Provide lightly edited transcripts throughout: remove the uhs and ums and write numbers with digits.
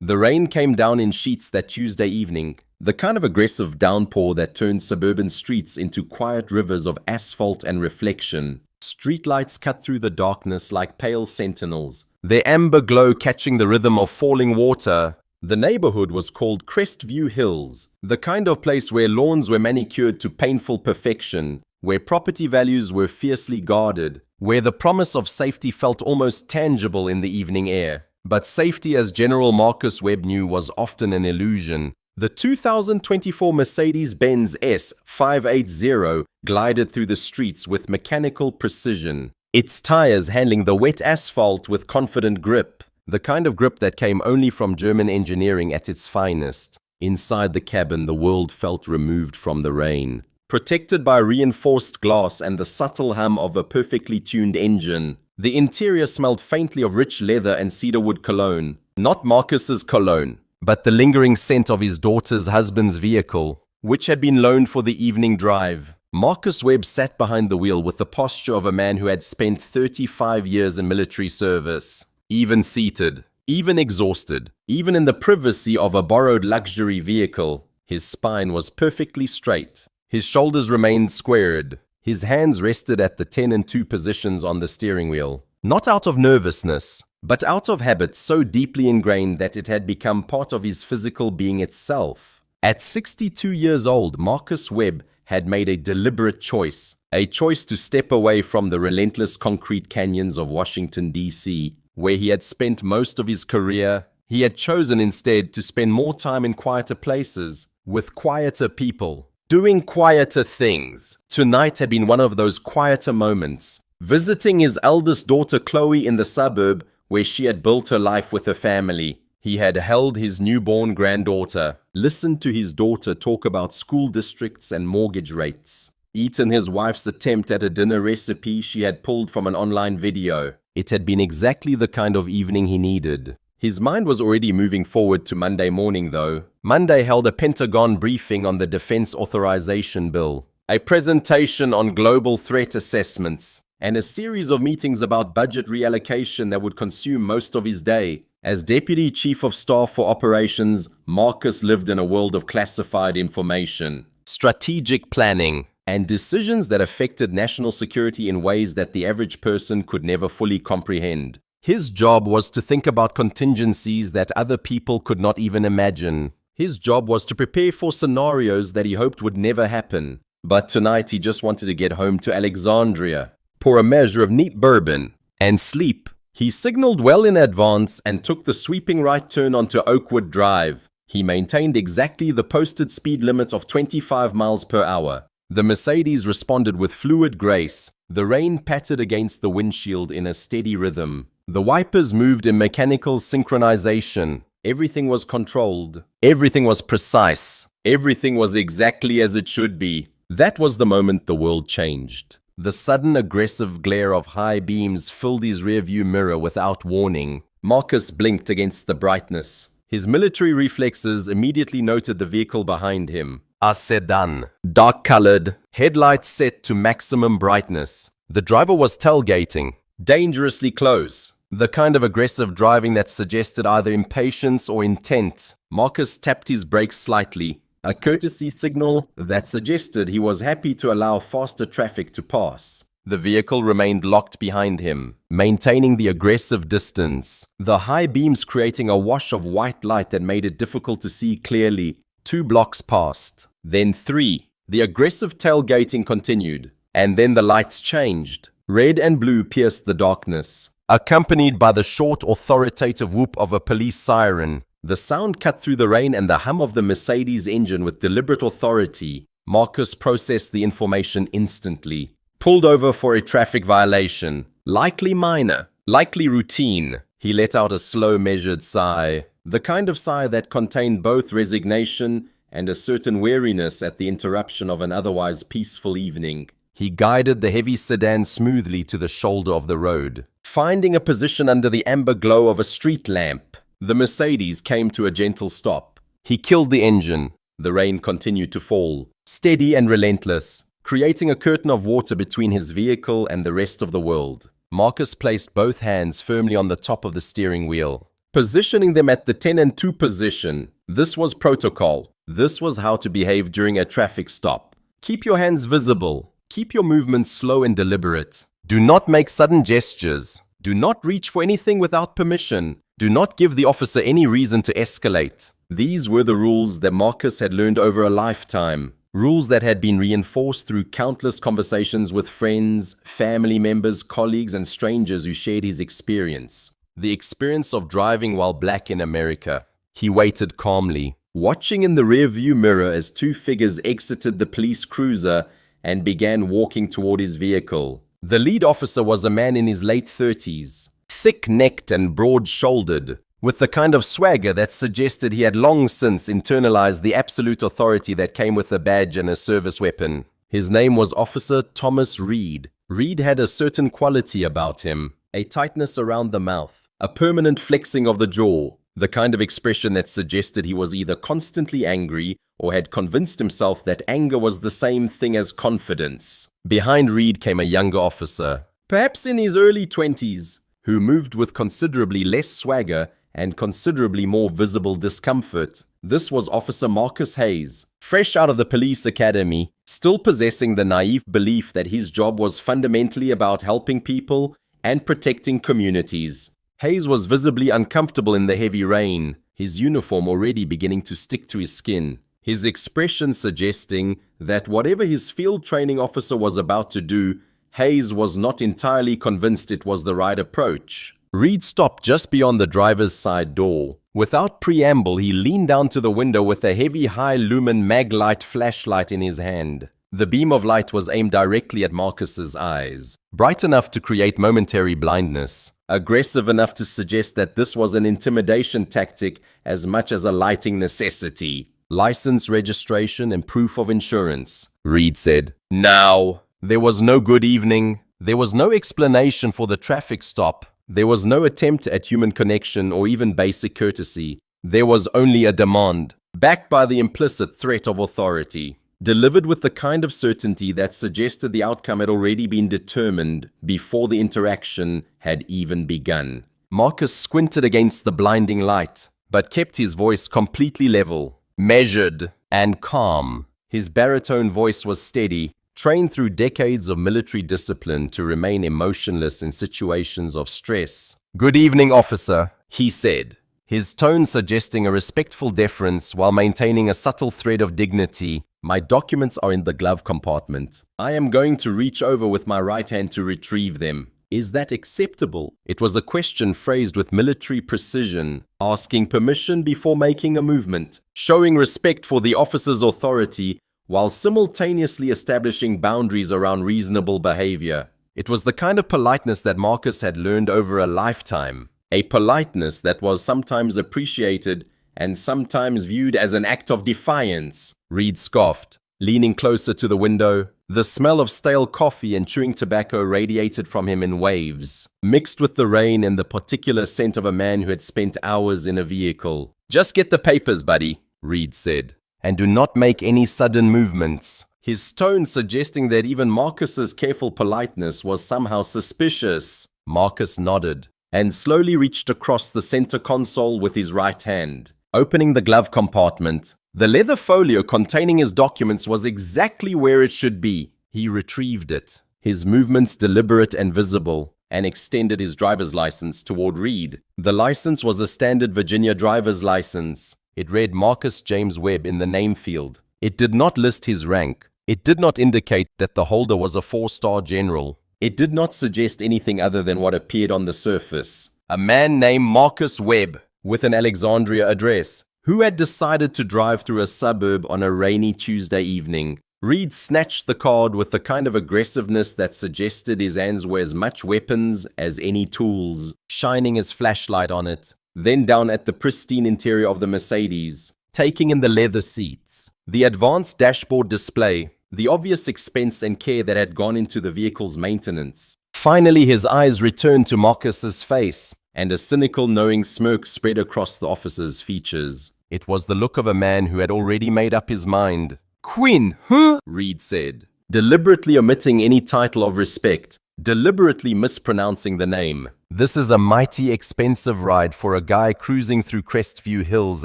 The rain came down in sheets that Tuesday evening, the kind of aggressive downpour that turned suburban streets into quiet rivers of asphalt and reflection. Streetlights cut through the darkness like pale sentinels, their amber glow catching the rhythm of falling water. The neighborhood was called Crestview Hills, the kind of place where lawns were manicured to painful perfection, where property values were fiercely guarded, where the promise of safety felt almost tangible in the evening air. But safety, as General Marcus Webb knew, was often an illusion. The 2024 Mercedes-Benz S580 glided through the streets with mechanical precision, its tires handling the wet asphalt with confident grip, the kind of grip that came only from German engineering at its finest. Inside the cabin, the world felt removed from the rain, protected by reinforced glass and the subtle hum of a perfectly tuned engine. The interior smelled faintly of rich leather and cedarwood cologne. Not Marcus's cologne, but the lingering scent of his daughter's husband's vehicle, which had been loaned for the evening drive. Marcus Webb sat behind the wheel with the posture of a man who had spent 35 years in military service. Even seated, even exhausted, even in the privacy of a borrowed luxury vehicle, his spine was perfectly straight. His shoulders remained squared. His hands rested at the 10 and 2 positions on the steering wheel, not out of nervousness, but out of habit so deeply ingrained that it had become part of his physical being itself. At 62 years old, Marcus Webb had made a deliberate choice, a choice to step away from the relentless concrete canyons of Washington, D.C., where he had spent most of his career. He had chosen instead to spend more time in quieter places, with quieter people, doing quieter things. Tonight had been one of those quieter moments, visiting his eldest daughter Chloe in the suburb where she had built her life with her family. He had held his newborn granddaughter, listened to his daughter talk about school districts and mortgage rates, eaten his wife's attempt at a dinner recipe she had pulled from an online video. It had been exactly the kind of evening he needed. His mind was already moving forward to Monday morning, though. Monday held a Pentagon briefing on the Defense Authorization Bill, a presentation on global threat assessments, and a series of meetings about budget reallocation that would consume most of his day. As Deputy Chief of Staff for Operations, Marcus lived in a world of classified information, strategic planning, and decisions that affected national security in ways that the average person could never fully comprehend. His job was to think about contingencies that other people could not even imagine. His job was to prepare for scenarios that he hoped would never happen. But tonight he just wanted to get home to Alexandria, pour a measure of neat bourbon, and sleep. He signaled well in advance and took the sweeping right turn onto Oakwood Drive. He maintained exactly the posted speed limit of 25 miles per hour. The Mercedes responded with fluid grace. The rain pattered against the windshield in a steady rhythm. The wipers moved in mechanical synchronization. Everything was controlled. Everything was precise. Everything was exactly as it should be. That was the moment the world changed. The sudden aggressive glare of high beams filled his rearview mirror without warning. Marcus blinked against the brightness. His military reflexes immediately noted the vehicle behind him. A sedan, dark-colored, headlights set to maximum brightness. The driver was tailgating, dangerously close, the kind of aggressive driving that suggested either impatience or intent. Marcus tapped his brakes slightly, a courtesy signal that suggested he was happy to allow faster traffic to pass. The vehicle remained locked behind him, maintaining the aggressive distance, the high beams creating a wash of white light that made it difficult to see clearly. 2 blocks passed, then 3. The aggressive tailgating continued, and then the lights changed. Red and blue pierced the darkness, accompanied by the short, authoritative whoop of a police siren. The sound cut through the rain and the hum of the Mercedes engine with deliberate authority. Marcus processed the information instantly. Pulled over for a traffic violation. Likely minor, likely routine. He let out a slow, measured sigh. The kind of sigh that contained both resignation and a certain weariness at the interruption of an otherwise peaceful evening. He guided the heavy sedan smoothly to the shoulder of the road, finding a position under the amber glow of a street lamp. The Mercedes came to a gentle stop. He killed the engine. The rain continued to fall, steady and relentless, creating a curtain of water between his vehicle and the rest of the world. Marcus placed both hands firmly on the top of the steering wheel. positioning them at the 10 and 2 position. This was protocol. This was how to behave during a traffic stop. Keep your hands visible. Keep your movements slow and deliberate. Do not make sudden gestures. Do not reach for anything without permission. Do not give the officer any reason to escalate. These were the rules that Marcus had learned over a lifetime. Rules that had been reinforced through countless conversations with friends, family members, colleagues, and strangers who shared his experience. The experience of driving while black in America. He waited calmly, watching in the rearview mirror as two figures exited the police cruiser and began walking toward his vehicle. The lead officer was a man in his late 30s, thick-necked and broad-shouldered, with the kind of swagger that suggested he had long since internalized the absolute authority that came with a badge and a service weapon. His name was Officer Thomas Reed. Reed had a certain quality about him, a tightness around the mouth, a permanent flexing of the jaw, the kind of expression that suggested he was either constantly angry or had convinced himself that anger was the same thing as confidence. Behind Reed came a younger officer, perhaps in his early 20s, who moved with considerably less swagger and considerably more visible discomfort. This was Officer Marcus Hayes, fresh out of the police academy, still possessing the naive belief that his job was fundamentally about helping people and protecting communities. Hayes was visibly uncomfortable in the heavy rain, his uniform already beginning to stick to his skin, his expression suggesting that whatever his field training officer was about to do, Hayes was not entirely convinced it was the right approach. Reed stopped just beyond the driver's side door. Without preamble, he leaned down to the window with a heavy high-lumen mag-light flashlight in his hand. The beam of light was aimed directly at Marcus's eyes, bright enough to create momentary blindness, aggressive enough to suggest that this was an intimidation tactic as much as a lighting necessity. License, registration, and proof of insurance, Reed said. Now, there was no good evening. There was no explanation for the traffic stop. There was no attempt at human connection or even basic courtesy. There was only a demand, backed by the implicit threat of authority, delivered with the kind of certainty that suggested the outcome had already been determined before the interaction had even begun. Marcus squinted against the blinding light, but kept his voice completely level, measured, and calm. His baritone voice was steady, trained through decades of military discipline to remain emotionless in situations of stress. "Good evening, officer," he said, his tone suggesting a respectful deference while maintaining a subtle thread of dignity. "My documents are in the glove compartment. I am going to reach over with my right hand to retrieve them. Is that acceptable?" It was a question phrased with military precision, asking permission before making a movement, showing respect for the officer's authority, while simultaneously establishing boundaries around reasonable behavior. It was the kind of politeness that Marcus had learned over a lifetime, a politeness that was sometimes appreciated and sometimes viewed as an act of defiance. Reed scoffed, leaning closer to the window. The smell of stale coffee and chewing tobacco radiated from him in waves, mixed with the rain and the particular scent of a man who had spent hours in a vehicle. "Just get the papers, buddy," Reed said, "and do not make any sudden movements." His tone suggesting that even Marcus's careful politeness was somehow suspicious. Marcus nodded and slowly reached across the center console with his right hand, opening the glove compartment. The leather folio containing his documents was exactly where it should be. He retrieved it, his movements deliberate and visible, and extended his driver's license toward Reed. The license was a standard Virginia driver's license. It read Marcus James Webb in the name field. It did not list his rank. It did not indicate that the holder was a 4-star general. It did not suggest anything other than what appeared on the surface. A man named Marcus Webb, with an Alexandria address, who had decided to drive through a suburb on a rainy Tuesday evening. Reed snatched the card with the kind of aggressiveness that suggested his hands were as much weapons as any tools, shining his flashlight on it. Then down at the pristine interior of the Mercedes, taking in the leather seats, the advanced dashboard display, the obvious expense and care that had gone into the vehicle's maintenance. Finally, his eyes returned to Marcus's face, and a cynical, knowing smirk spread across the officer's features. It was the look of a man who had already made up his mind. "Quinn, huh?" Reed said, deliberately omitting any title of respect. deliberately mispronouncing the name. "This is a mighty expensive ride for a guy cruising through Crestview Hills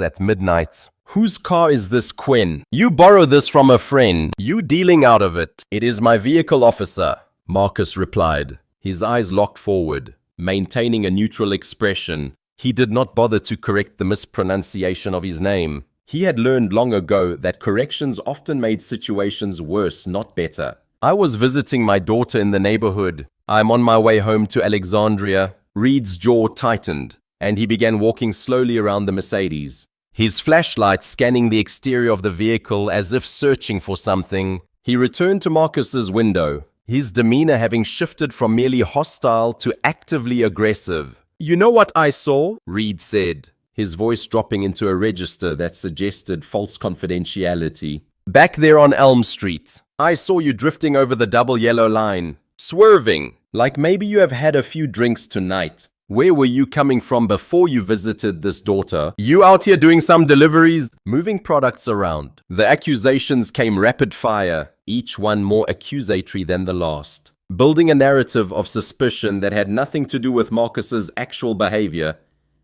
at midnight." "Whose car is this, Quinn? You borrow this from a friend. You dealing out of it." "It is my vehicle, officer," Marcus replied, his eyes locked forward, maintaining a neutral expression. He did not bother to correct the mispronunciation of his name. He had learned long ago that corrections often made situations worse, not better. "I was visiting my daughter in the neighborhood. I'm on my way home to Alexandria." Reed's jaw tightened, and he began walking slowly around the Mercedes, his flashlight scanning the exterior of the vehicle as if searching for something. He returned to Marcus's window, his demeanor having shifted from merely hostile to actively aggressive. "You know what I saw?" Reed said, his voice dropping into a register that suggested false confidentiality. "Back there on Elm Street, I saw you drifting over the double yellow line, swerving, like maybe you have had a few drinks tonight. Where were you coming from before you visited this daughter? You out here doing some deliveries?" Moving products around. The accusations came rapid fire, each one more accusatory than the last, building a narrative of suspicion that had nothing to do with Marcus's actual behavior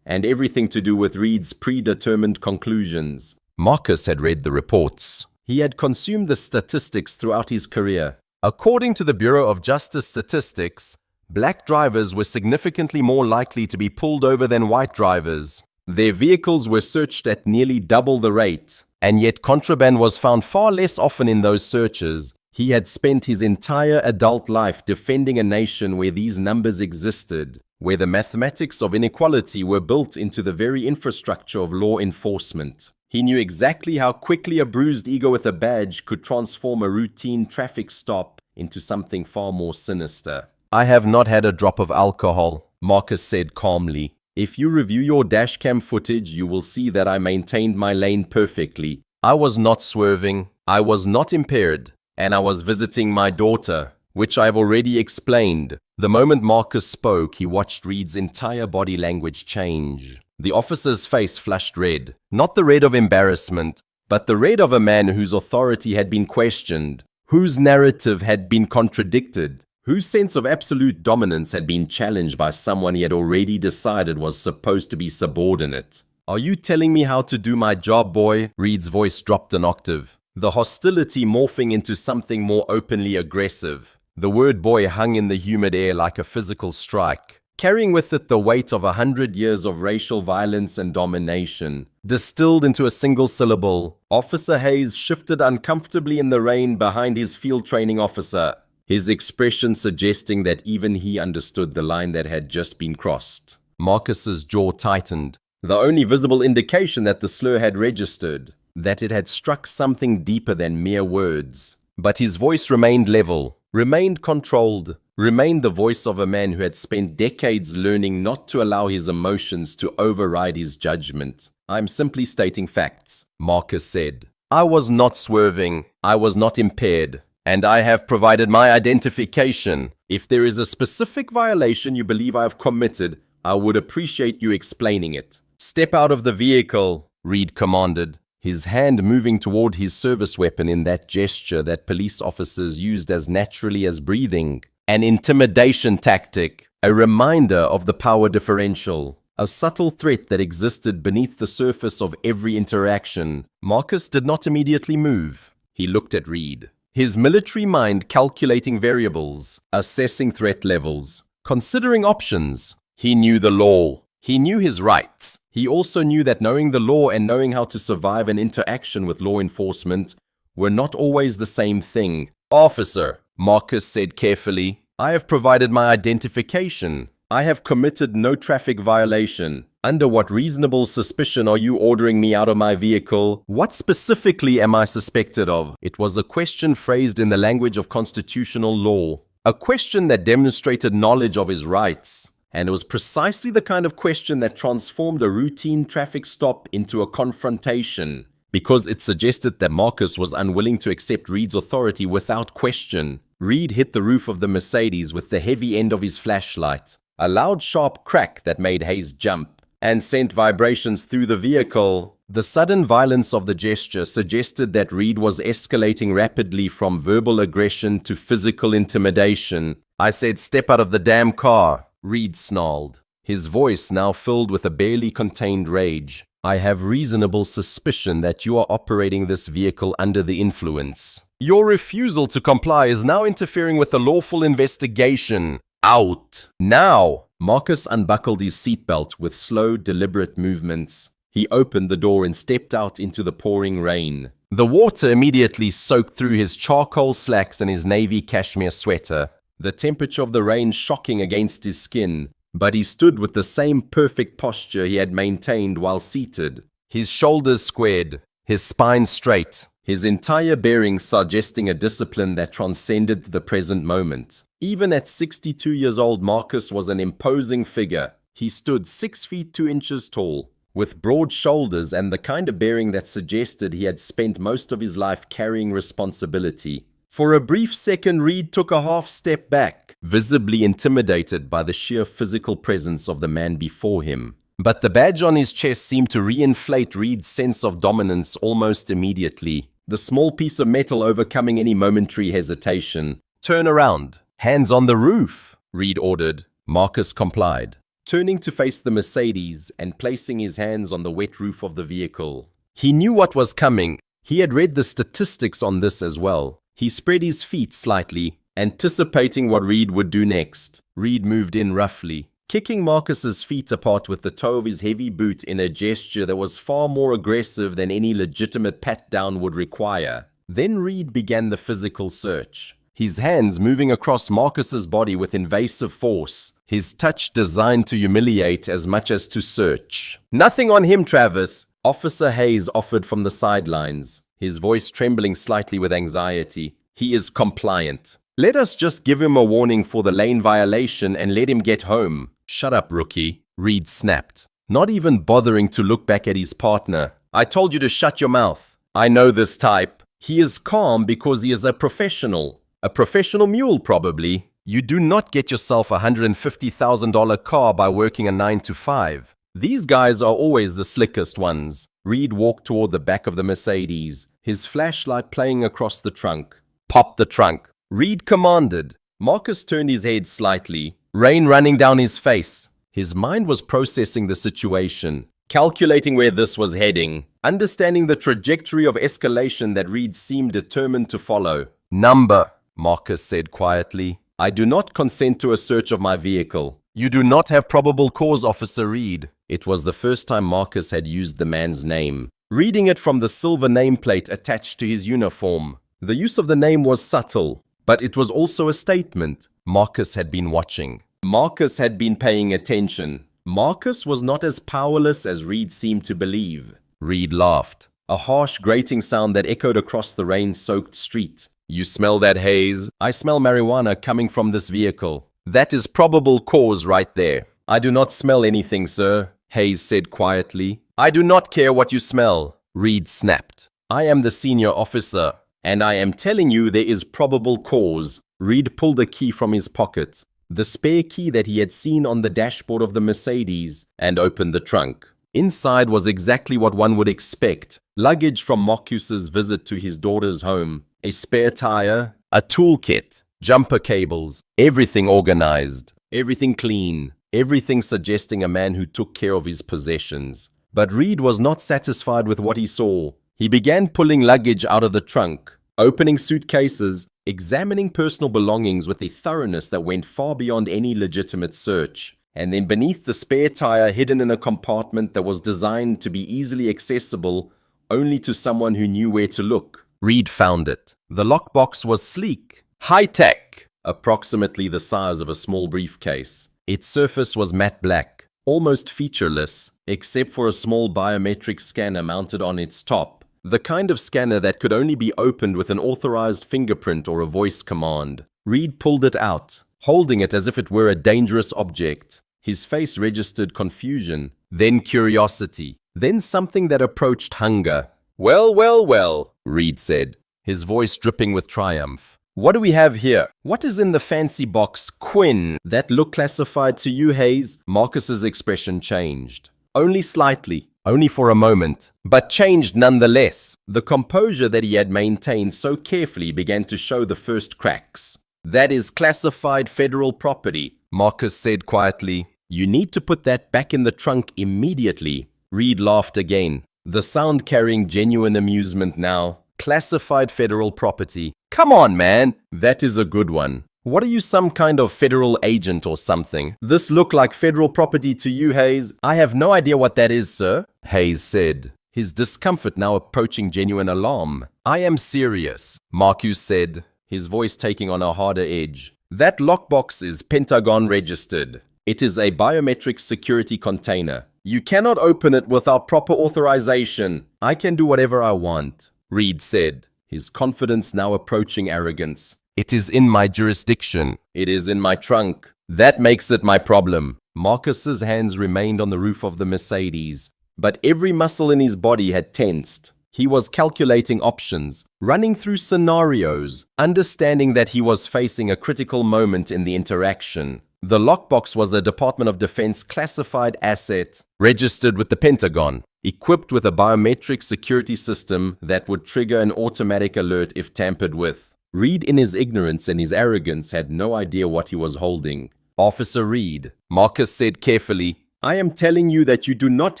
and everything to do with Reed's predetermined conclusions. Marcus had read the reports. He had consumed the statistics throughout his career. According to the Bureau of Justice Statistics, black drivers were significantly more likely to be pulled over than white drivers. Their vehicles were searched at nearly double the rate, and yet contraband was found far less often in those searches. He had spent his entire adult life defending a nation where these numbers existed, where the mathematics of inequality were built into the very infrastructure of law enforcement. He knew exactly how quickly a bruised ego with a badge could transform a routine traffic stop into something far more sinister. "I have not had a drop of alcohol," Marcus said calmly. "If you review your dashcam footage, you will see that I maintained my lane perfectly. I was not swerving, I was not impaired, and I was visiting my daughter, which I've already explained." The moment Marcus spoke, he watched Reed's entire body language change. The officer's face flushed red, not the red of embarrassment, but the red of a man whose authority had been questioned, whose narrative had been contradicted, whose sense of absolute dominance had been challenged by someone he had already decided was supposed to be subordinate. "Are you telling me how to do my job, boy?" Reed's voice dropped an octave, the hostility morphing into something more openly aggressive. The word boy hung in the humid air like a physical strike, carrying with it the weight of 100 years of racial violence and domination. Distilled into a single syllable, Officer Hayes shifted uncomfortably in the rain behind his field training officer, his expression suggesting that even he understood the line that had just been crossed. Marcus's jaw tightened, the only visible indication that the slur had registered, that it had struck something deeper than mere words. But his voice remained level, remained controlled, remained the voice of a man who had spent decades learning not to allow his emotions to override his judgment. "I'm simply stating facts," Marcus said. "I was not swerving, I was not impaired, and I have provided my identification. If there is a specific violation you believe I have committed, I would appreciate you explaining it." "Step out of the vehicle," Reed commanded, his hand moving toward his service weapon in that gesture that police officers used as naturally as breathing. An intimidation tactic, a reminder of the power differential, a subtle threat that existed beneath the surface of every interaction. Marcus did not immediately move. He looked at Reed, his military mind calculating variables, assessing threat levels, considering options. He knew the law. He knew his rights. He also knew that knowing the law and knowing how to survive an interaction with law enforcement were not always the same thing. "Officer," Marcus said carefully, "I have provided my identification. I have committed no traffic violation. Under what reasonable suspicion are you ordering me out of my vehicle? What specifically am I suspected of?" It was a question phrased in the language of constitutional law, a question that demonstrated knowledge of his rights. And it was precisely the kind of question that transformed a routine traffic stop into a confrontation, because it suggested that Marcus was unwilling to accept Reed's authority without question. Reed hit the roof of the Mercedes with the heavy end of his flashlight, a loud sharp crack that made Hayes jump and sent vibrations through the vehicle. The sudden violence of the gesture suggested that Reed was escalating rapidly from verbal aggression to physical intimidation. I said step out of the damn car, Reed snarled, his voice now filled with a barely contained rage. I have reasonable suspicion that you are operating this vehicle under the influence. Your refusal to comply is now interfering with the lawful investigation. Out. Now. Marcus unbuckled his seatbelt with slow, deliberate movements. He opened the door and stepped out into the pouring rain. The water immediately soaked through his charcoal slacks and his navy cashmere sweater, the temperature of the rain shocking against his skin. But he stood with the same perfect posture he had maintained while seated, his shoulders squared, his spine straight, his entire bearing suggesting a discipline that transcended the present moment. Even at 62 years old, Marcus was an imposing figure. He stood 6 feet 2 inches tall, with broad shoulders and the kind of bearing that suggested he had spent most of his life carrying responsibility. For a brief second, Reed took a half step back, visibly intimidated by the sheer physical presence of the man before him. But the badge on his chest seemed to reinflate Reed's sense of dominance almost immediately, the small piece of metal overcoming any momentary hesitation. Turn around. Hands on the roof, Reed ordered. Marcus complied, turning to face the Mercedes and placing his hands on the wet roof of the vehicle. He knew what was coming. He had read the statistics on this as well. He spread his feet slightly, anticipating what Reed would do next. Reed moved in roughly, kicking Marcus's feet apart with the toe of his heavy boot in a gesture that was far more aggressive than any legitimate pat-down would require. Then Reed began the physical search, his hands moving across Marcus's body with invasive force, his touch designed to humiliate as much as to search. Nothing on him, Travis, Officer Hayes offered from the sidelines, his voice trembling slightly with anxiety. He is compliant. Let us just give him a warning for the lane violation and let him get home. Shut up, rookie, Reed snapped, not even bothering to look back at his partner. I told you to shut your mouth. I know this type. He is calm because he is a professional. A professional mule, probably. You do not get yourself a $150,000 car by working a 9 to 5. These guys are always the slickest ones. Reed walked toward the back of the Mercedes, his flashlight playing across the trunk. Pop the trunk, Reed commanded. Marcus turned his head slightly, rain running down his face. His mind was processing the situation, calculating where this was heading, understanding the trajectory of escalation that Reed seemed determined to follow. Number, Marcus said quietly. I do not consent to a search of my vehicle. You do not have probable cause, Officer Reed. It was the first time Marcus had used the man's name, reading it from the silver nameplate attached to his uniform. The use of the name was subtle, but it was also a statement. Marcus had been watching. Marcus had been paying attention. Marcus was not as powerless as Reed seemed to believe. Reed laughed, a harsh grating sound that echoed across the rain-soaked street. You smell that haze? I smell marijuana coming from this vehicle. That is probable cause right there. I do not smell anything, sir, Hayes said quietly. I do not care what you smell, Reed snapped. I am the senior officer, and I am telling you there is probable cause. Reed pulled a key from his pocket, the spare key that he had seen on the dashboard of the Mercedes, and opened the trunk. Inside was exactly what one would expect. Luggage from Marcus's visit to his daughter's home. A spare tire, a toolkit, jumper cables, everything organized, everything clean, everything suggesting a man who took care of his possessions. But Reed was not satisfied with what he saw. He began pulling luggage out of the trunk, opening suitcases, examining personal belongings with a thoroughness that went far beyond any legitimate search. And then beneath the spare tire, hidden in a compartment that was designed to be easily accessible only to someone who knew where to look, Reed found it. The lockbox was sleek, high-tech, approximately the size of a small briefcase. Its surface was matte black, almost featureless, except for a small biometric scanner mounted on its top, the kind of scanner that could only be opened with an authorized fingerprint or a voice command. Reed pulled it out, holding it as if it were a dangerous object. His face registered confusion, then curiosity, then something that approached hunger. Well, well, well, Reed said, his voice dripping with triumph. What do we have here? What is in the fancy box, Quinn? That look classified to you, Hayes? Marcus's expression changed. Only slightly, only for a moment, but changed nonetheless. The composure that he had maintained so carefully began to show the first cracks. That is classified federal property, Marcus said quietly. You need to put that back in the trunk immediately. Reed laughed again, the sound carrying genuine amusement now. Classified federal property. Come on, man. That is a good one. What are you, some kind of federal agent or something? This look like federal property to you, Hayes? I have no idea what that is, sir, Hayes said, his discomfort now approaching genuine alarm. I am serious, Marcus said, his voice taking on a harder edge. That lockbox is Pentagon registered. It is a biometric security container. You cannot open it without proper authorization. I can do whatever I want, Reed said, his confidence now approaching arrogance. It is in my jurisdiction. It is in my trunk. That makes it my problem. Marcus's hands remained on the roof of the Mercedes, but every muscle in his body had tensed. He was calculating options, running through scenarios, understanding that he was facing a critical moment in the interaction. The lockbox was a Department of Defense classified asset, registered with the Pentagon, equipped with a biometric security system that would trigger an automatic alert if tampered with. Reed, in his ignorance and his arrogance, had no idea what he was holding. Officer Reed, Marcus said carefully, I am telling you that you do not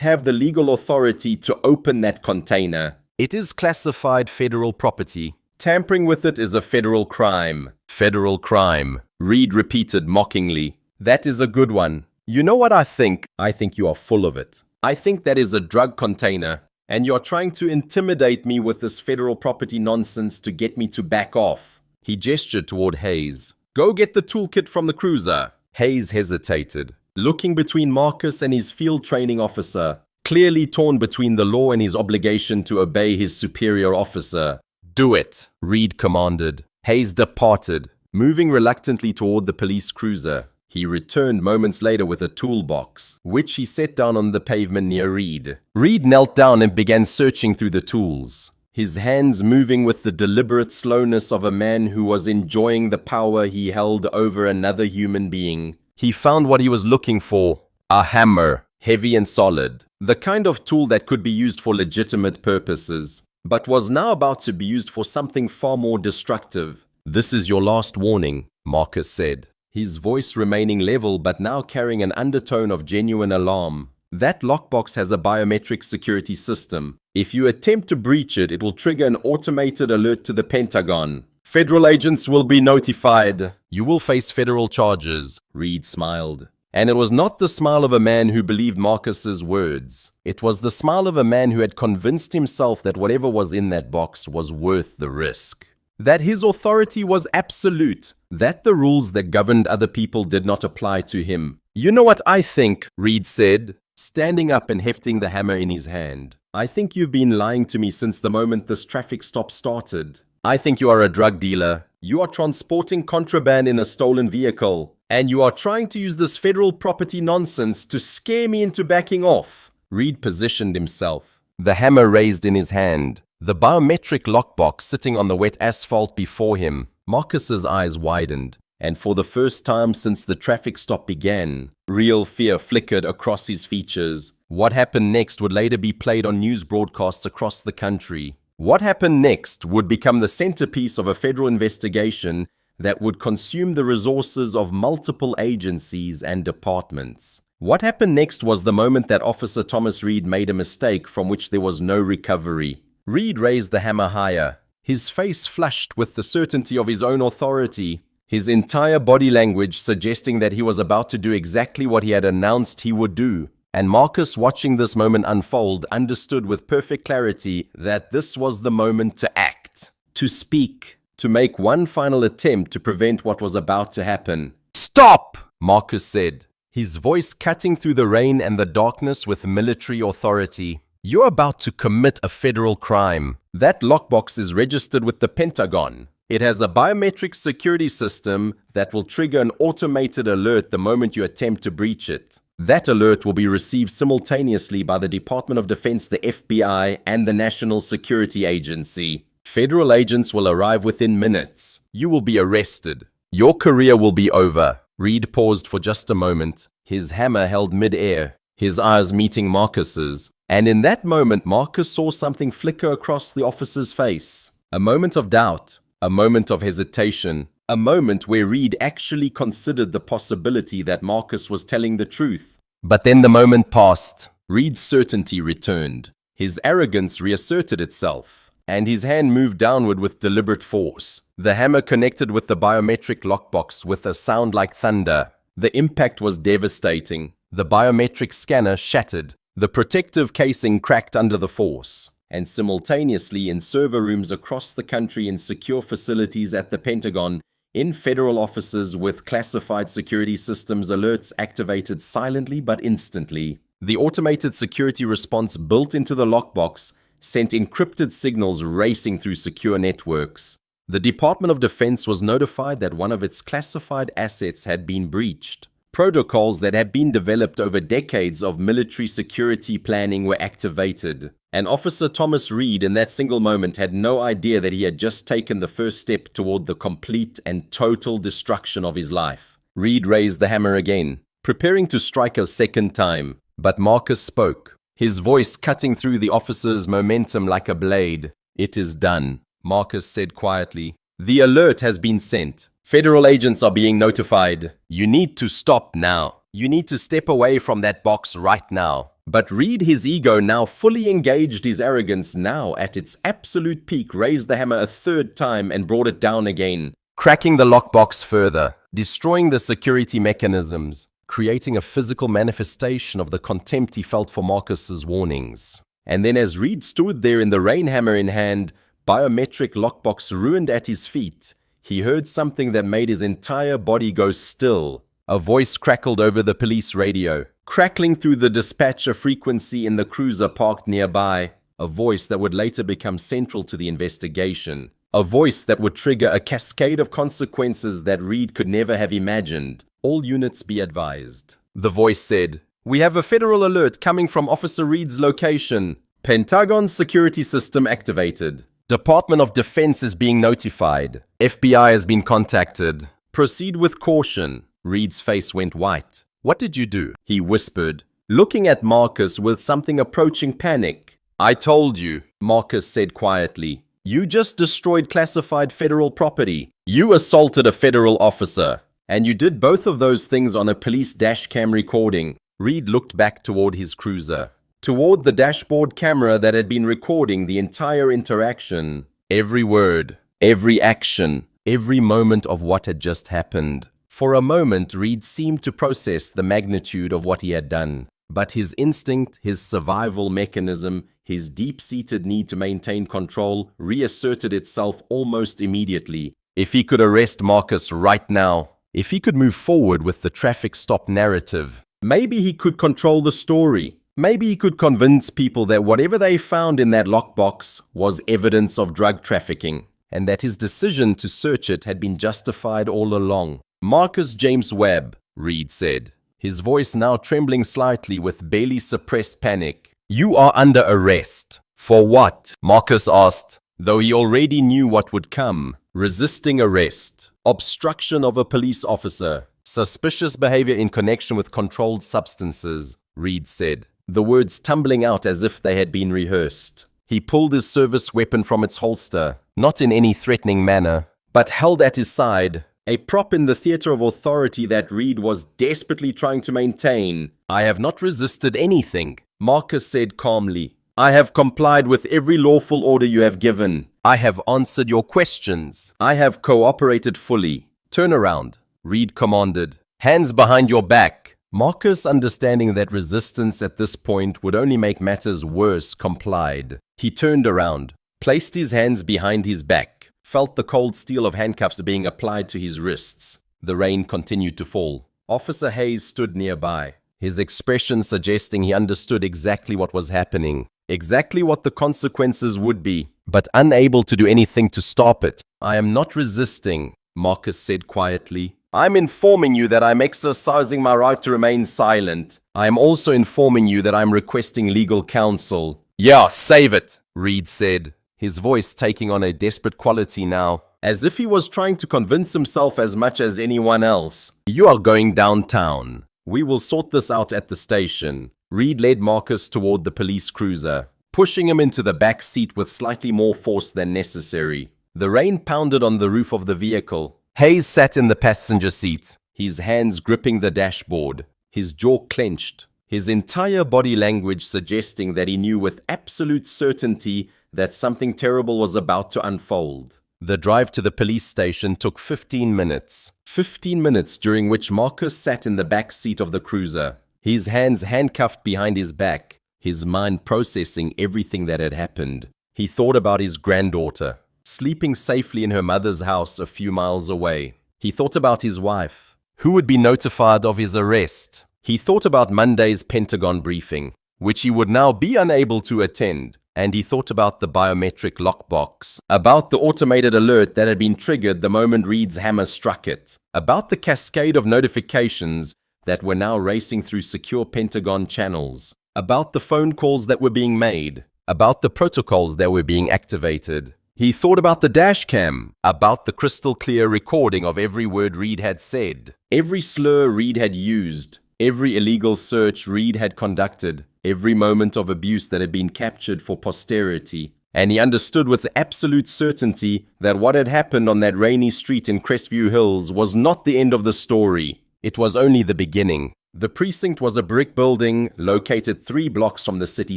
have the legal authority to open that container. It is classified federal property. Tampering with it is a federal crime. Federal crime, Reed repeated mockingly. That is a good one. You know what I think? I think you are full of it. I think that is a drug container. And you're trying to intimidate me with this federal property nonsense to get me to back off. He gestured toward Hayes. Go get the toolkit from the cruiser. Hayes hesitated, looking between Marcus and his field training officer, clearly torn between the law and his obligation to obey his superior officer. Do it, Reed commanded. Hayes departed, moving reluctantly toward the police cruiser. He returned moments later with a toolbox, which he set down on the pavement near Reed. Reed knelt down and began searching through the tools, his hands moving with the deliberate slowness of a man who was enjoying the power he held over another human being. He found what he was looking for, a hammer, heavy and solid, the kind of tool that could be used for legitimate purposes, but was now about to be used for something far more destructive. This is your last warning, Marcus said, his voice remaining level but now carrying an undertone of genuine alarm. That lockbox has a biometric security system. If you attempt to breach it, it will trigger an automated alert to the Pentagon. Federal agents will be notified. You will face federal charges, Reed smiled. And it was not the smile of a man who believed Marcus's words. It was the smile of a man who had convinced himself that whatever was in that box was worth the risk. That his authority was absolute, that the rules that governed other people did not apply to him. You know what I think, Reed said, standing up and hefting the hammer in his hand. I think you've been lying to me since the moment this traffic stop started. I think you are a drug dealer. You are transporting contraband in a stolen vehicle. And you are trying to use this federal property nonsense to scare me into backing off. Reed positioned himself, the hammer raised in his hand, the biometric lockbox sitting on the wet asphalt before him. Marcus's eyes widened, and for the first time since the traffic stop began, real fear flickered across his features. What happened next would later be played on news broadcasts across the country. What happened next would become the centerpiece of a federal investigation that would consume the resources of multiple agencies and departments. What happened next was the moment that Officer Thomas Reed made a mistake from which there was no recovery. Reed raised the hammer higher, his face flushed with the certainty of his own authority, his entire body language suggesting that he was about to do exactly what he had announced he would do. And Marcus, watching this moment unfold, understood with perfect clarity that this was the moment to act, to speak, to make one final attempt to prevent what was about to happen. Stop! Marcus said, his voice cutting through the rain and the darkness with military authority. You're about to commit a federal crime. That lockbox is registered with the Pentagon. It has a biometric security system that will trigger an automated alert the moment you attempt to breach it. That alert will be received simultaneously by the Department of Defense, the FBI, and the National Security Agency. Federal agents will arrive within minutes. You will be arrested. Your career will be over. Reed paused for just a moment, his hammer held mid-air, his eyes meeting Marcus's. And in that moment, Marcus saw something flicker across the officer's face. A moment of doubt, a moment of hesitation, A moment where Reed actually considered the possibility that Marcus was telling the truth. But then the moment passed. Reed's certainty returned. His arrogance reasserted itself, and his hand moved downward with deliberate force. The hammer connected with the biometric lockbox with a sound like thunder. The impact was devastating. The biometric scanner shattered. The protective casing cracked under the force. And simultaneously, in server rooms across the country, in secure facilities at the Pentagon, in federal offices with classified security systems, alerts activated silently but instantly. The automated security response built into the lockbox sent encrypted signals racing through secure networks. The Department of Defense was notified that one of its classified assets had been breached. Protocols that had been developed over decades of military security planning were activated. And Officer Thomas Reed in that single moment had no idea that he had just taken the first step toward the complete and total destruction of his life. Reed raised the hammer again, preparing to strike a second time. But Marcus spoke, his voice cutting through the officer's momentum like a blade. "It is done," Marcus said quietly. "The alert has been sent. Federal agents are being notified. You need to stop now. You need to step away from that box right now." But Reed, his ego now fully engaged, his arrogance now at its absolute peak, raised the hammer a third time and brought it down again, cracking the lockbox further, destroying the security mechanisms, creating a physical manifestation of the contempt he felt for Marcus's warnings. And then as Reed stood there in the rain hammer in hand, biometric lockbox ruined at his feet, he heard something that made his entire body go still. A voice crackled over the police radio, crackling through the dispatcher frequency in the cruiser parked nearby. A voice that would later become central to the investigation. A voice that would trigger a cascade of consequences that Reed could never have imagined. "All units be advised." The voice said, "We have a federal alert coming from Officer Reed's location. Pentagon security system activated. Department of Defense is being notified. FBI has been contacted. Proceed with caution." Reed's face went white. "What did you do?" he whispered, looking at Marcus with something approaching panic. "I told you," Marcus said quietly. "You just destroyed classified federal property. You assaulted a federal officer. And you did both of those things on a police dashcam recording." Reed looked back toward his cruiser, toward the dashboard camera that had been recording the entire interaction. Every word, every action, every moment of what had just happened. For a moment, Reed seemed to process the magnitude of what he had done. But his instinct, his survival mechanism, his deep-seated need to maintain control reasserted itself almost immediately. If he could arrest Marcus right now, if he could move forward with the traffic stop narrative, maybe he could control the story. Maybe he could convince people that whatever they found in that lockbox was evidence of drug trafficking, and that his decision to search it had been justified all along. "Marcus James Webb," Reed said, his voice now trembling slightly with barely suppressed panic. "You are under arrest." "For what?" Marcus asked, though he already knew what would come. "Resisting arrest, obstruction of a police officer, suspicious behavior in connection with controlled substances," Reed said, the words tumbling out as if they had been rehearsed. He pulled his service weapon from its holster, not in any threatening manner, but held at his side, a prop in the theater of authority that Reed was desperately trying to maintain. "I have not resisted anything," Marcus said calmly. "I have complied with every lawful order you have given. I have answered your questions. I have cooperated fully." "Turn around," Reed commanded. "Hands behind your back." Marcus, understanding that resistance at this point would only make matters worse, complied. He turned around, placed his hands behind his back, felt the cold steel of handcuffs being applied to his wrists. The rain continued to fall. Officer Hayes stood nearby, his expression suggesting he understood exactly what was happening, exactly what the consequences would be, but unable to do anything to stop it. "I am not resisting," Marcus said quietly. "I'm informing you that I'm exercising my right to remain silent. I am also informing you that I'm requesting legal counsel." "Yeah, save it," Reed said, his voice taking on a desperate quality now, as if he was trying to convince himself as much as anyone else. "You are going downtown. We will sort this out at the station." Reed led Marcus toward the police cruiser, pushing him into the back seat with slightly more force than necessary. The rain pounded on the roof of the vehicle, Hayes sat in the passenger seat, his hands gripping the dashboard, his jaw clenched, his entire body language suggesting that he knew with absolute certainty that something terrible was about to unfold. The drive to the police station took 15 minutes. 15 minutes during which Marcus sat in the back seat of the cruiser, his hands handcuffed behind his back, his mind processing everything that had happened. He thought about his granddaughter, sleeping safely in her mother's house a few miles away. He thought about his wife, who would be notified of his arrest. He thought about Monday's Pentagon briefing, which he would now be unable to attend. And he thought about the biometric lockbox, about the automated alert that had been triggered the moment Reed's hammer struck it, about the cascade of notifications that were now racing through secure Pentagon channels, about the phone calls that were being made, about the protocols that were being activated. He thought about the dash cam, about the crystal clear recording of every word Reed had said, every slur Reed had used, every illegal search Reed had conducted, every moment of abuse that had been captured for posterity. And he understood with absolute certainty that what had happened on that rainy street in Crestview Hills was not the end of the story. It was only the beginning. The precinct was a brick building located 3 blocks from the city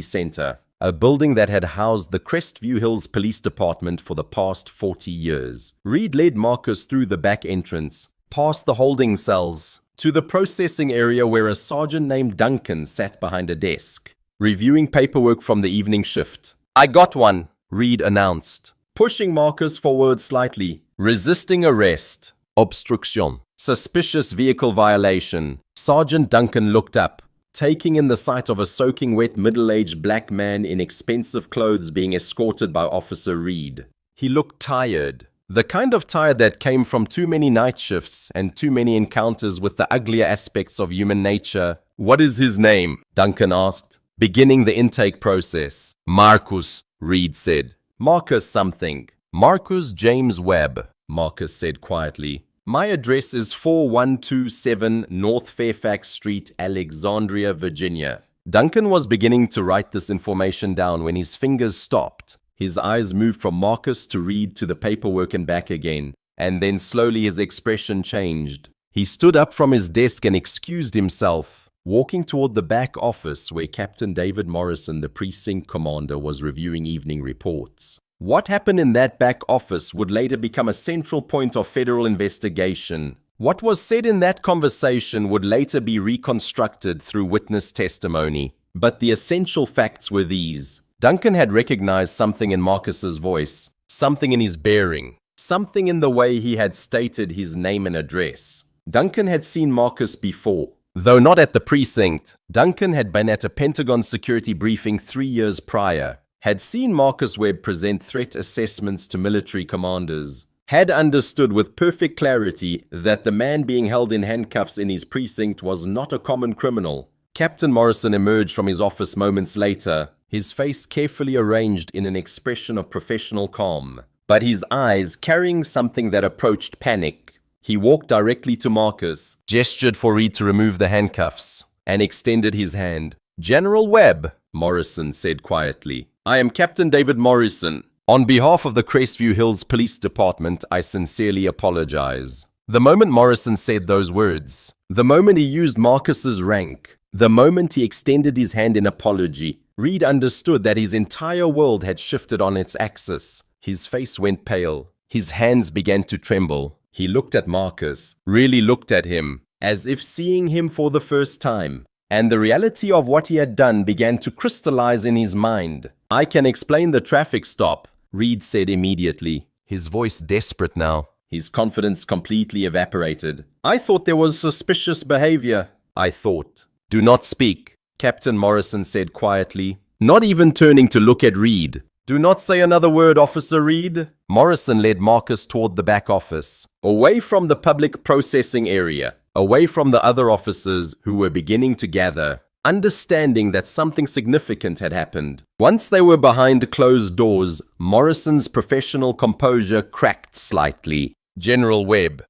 center, a building that had housed the Crestview Hills Police Department for the past 40 years. Reed led Marcus through the back entrance, past the holding cells, to the processing area where a sergeant named Duncan sat behind a desk, reviewing paperwork from the evening shift. "I got one," Reed announced, pushing Marcus forward slightly. "Resisting arrest. Obstruction. Suspicious vehicle violation." Sergeant Duncan looked up, taking in the sight of a soaking wet middle-aged black man in expensive clothes being escorted by Officer Reed. He looked tired. The kind of tired that came from too many night shifts and too many encounters with the uglier aspects of human nature. "What is his name?" Duncan asked, beginning the intake process. "Marcus," Reed said. "Marcus something." "Marcus James Webb," Marcus said quietly. "My address is 4127 North Fairfax Street, Alexandria, Virginia." Duncan was beginning to write this information down when his fingers stopped. His eyes moved from Marcus to Reed to the paperwork and back again, and then slowly his expression changed. He stood up from his desk and excused himself, walking toward the back office where Captain David Morrison, the precinct commander, was reviewing evening reports. What happened in that back office would later become a central point of federal investigation. What was said in that conversation would later be reconstructed through witness testimony. But the essential facts were these. Duncan had recognized something in Marcus's voice, something in his bearing, something in the way he had stated his name and address. Duncan had seen Marcus before. Though not at the precinct, Duncan had been at a Pentagon security briefing 3 years prior, had seen Marcus Webb present threat assessments to military commanders, had understood with perfect clarity that the man being held in handcuffs in his precinct was not a common criminal. Captain Morrison emerged from his office moments later, his face carefully arranged in an expression of professional calm, but his eyes carrying something that approached panic. He walked directly to Marcus, gestured for Reed to remove the handcuffs, and extended his hand. "General Webb," Morrison said quietly, "I am Captain David Morrison. On behalf of the Crestview Hills Police Department, I sincerely apologize." The moment Morrison said those words, the moment he used Marcus's rank, the moment he extended his hand in apology, Reed understood that his entire world had shifted on its axis. His face went pale. His hands began to tremble. He looked at Marcus, really looked at him, as if seeing him for the first time. And the reality of what he had done began to crystallize in his mind. "I can explain the traffic stop," Reed said immediately, his voice desperate now. His confidence completely evaporated. "I thought there was suspicious behavior." "I thought." "Do not speak," Captain Morrison said quietly, not even turning to look at Reed. "Do not say another word, Officer Reed." Morrison led Marcus toward the back office, away from the public processing area, away from the other officers who were beginning to gather, understanding that something significant had happened. Once they were behind closed doors, Morrison's professional composure cracked slightly. "General Webb."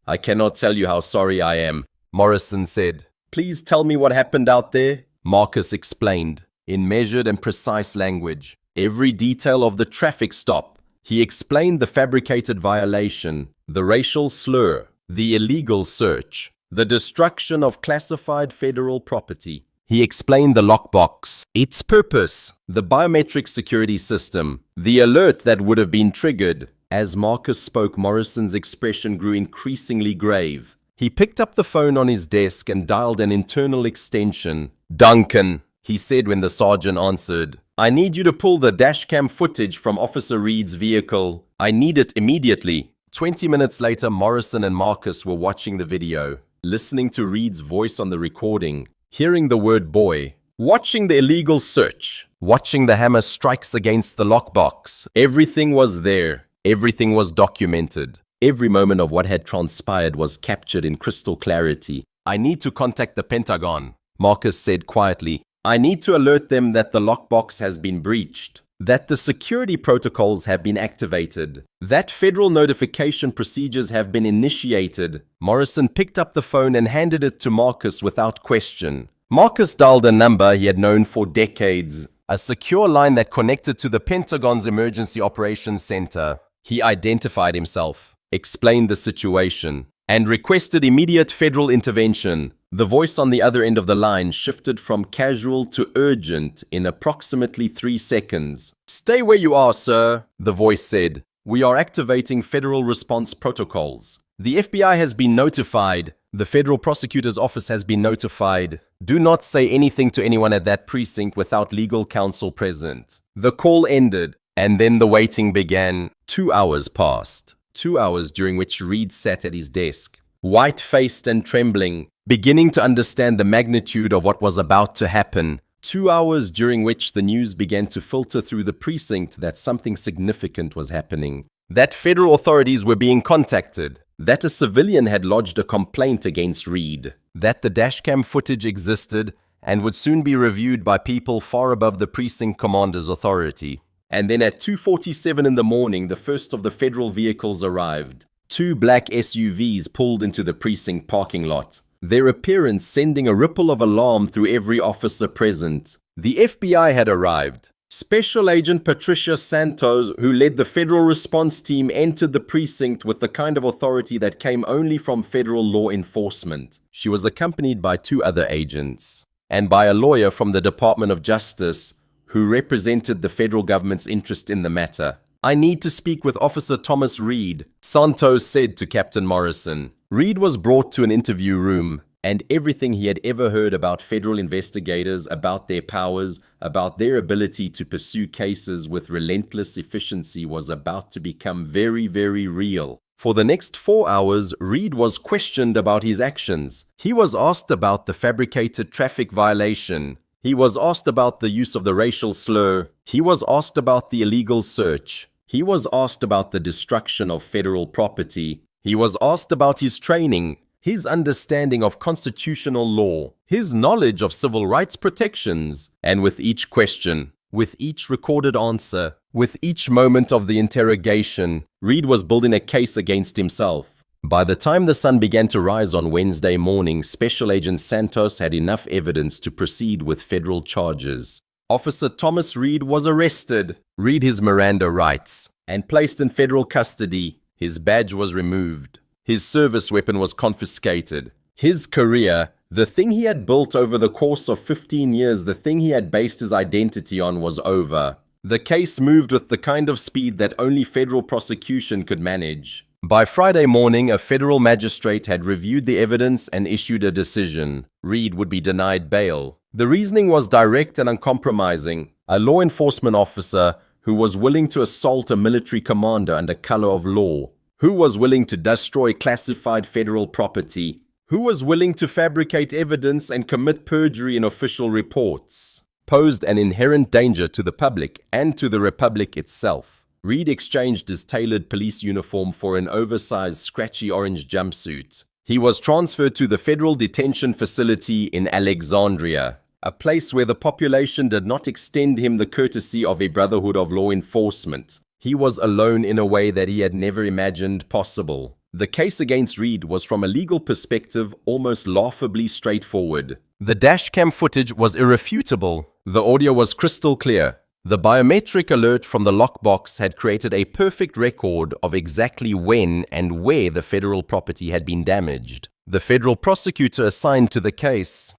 "I cannot tell you how sorry I am," Morrison said. "Please tell me what happened out there," Marcus explained, in measured and precise language. Every detail of the traffic stop. He explained the fabricated violation, the racial slur, the illegal search, the destruction of classified federal property. He explained the lockbox, its purpose, the biometric security system, the alert that would have been triggered. As Marcus spoke, Morrison's expression grew increasingly grave. He picked up the phone on his desk and dialed an internal extension. "Duncan," he said when the sergeant answered. "I need you to pull the dashcam footage from Officer Reed's vehicle. I need it immediately." 20 minutes later, Morrison and Marcus were watching the video, listening to Reed's voice on the recording, hearing the word boy, watching the illegal search, watching the hammer strikes against the lockbox. Everything was there. Everything was documented. Every moment of what had transpired was captured in crystal clarity. "I need to contact the Pentagon," Marcus said quietly. "I need to alert them that the lockbox has been breached, that the security protocols have been activated, that federal notification procedures have been initiated." Morrison picked up the phone and handed it to Marcus without question. Marcus dialed a number he had known for decades, a secure line that connected to the Pentagon's Emergency Operations Center. He identified himself, explained the situation, and requested immediate federal intervention. The voice on the other end of the line shifted from casual to urgent in approximately 3 seconds. "Stay where you are, sir," the voice said. "We are activating federal response protocols. The FBI has been notified. The federal prosecutor's office has been notified. Do not say anything to anyone at that precinct without legal counsel present." The call ended, and then the waiting began. 2 hours passed. 2 hours during which Reed sat at his desk, white-faced and trembling, beginning to understand the magnitude of what was about to happen. 2 hours during which the news began to filter through the precinct that something significant was happening, that federal authorities were being contacted, that a civilian had lodged a complaint against Reed, that the dashcam footage existed and would soon be reviewed by people far above the precinct commander's authority. And then at 2:47 in the morning, the first of the federal vehicles arrived. 2 black SUVs pulled into the precinct parking lot, their appearance sending a ripple of alarm through every officer present. The FBI had arrived. Special Agent Patricia Santos, who led the federal response team, entered the precinct with the kind of authority that came only from federal law enforcement. She was accompanied by 2 other agents, and by a lawyer from the Department of Justice, who represented the federal government's interest in the matter. "I need to speak with Officer Thomas Reed," Santos said to Captain Morrison. Reed was brought to an interview room, and everything he had ever heard about federal investigators, about their powers, about their ability to pursue cases with relentless efficiency was about to become very, very real. For the next 4 hours, Reed was questioned about his actions. He was asked about the fabricated traffic violation. He was asked about the use of the racial slur. He was asked about the illegal search. He was asked about the destruction of federal property. He was asked about his training, his understanding of constitutional law, his knowledge of civil rights protections. And with each question, with each recorded answer, with each moment of the interrogation, Reed was building a case against himself. By the time the sun began to rise on Wednesday morning, Special Agent Santos had enough evidence to proceed with federal charges. Officer Thomas Reed was arrested, read his Miranda rights, and placed in federal custody. His badge was removed. His service weapon was confiscated. His career, the thing he had built over the course of 15 years, the thing he had based his identity on, was over. The case moved with the kind of speed that only federal prosecution could manage. By Friday morning, a federal magistrate had reviewed the evidence and issued a decision. Reed would be denied bail. The reasoning was direct and uncompromising. A law enforcement officer who was willing to assault a military commander under color of law, who was willing to destroy classified federal property, who was willing to fabricate evidence and commit perjury in official reports, posed an inherent danger to the public and to the Republic itself. Reed exchanged his tailored police uniform for an oversized, scratchy orange jumpsuit. He was transferred to the federal detention facility in Alexandria, a place where the population did not extend him the courtesy of a brotherhood of law enforcement. He was alone in a way that he had never imagined possible. The case against Reed was, from a legal perspective, almost laughably straightforward. The dashcam footage was irrefutable. The audio was crystal clear. The biometric alert from the lockbox had created a perfect record of exactly when and where the federal property had been damaged. The federal prosecutor assigned to the case,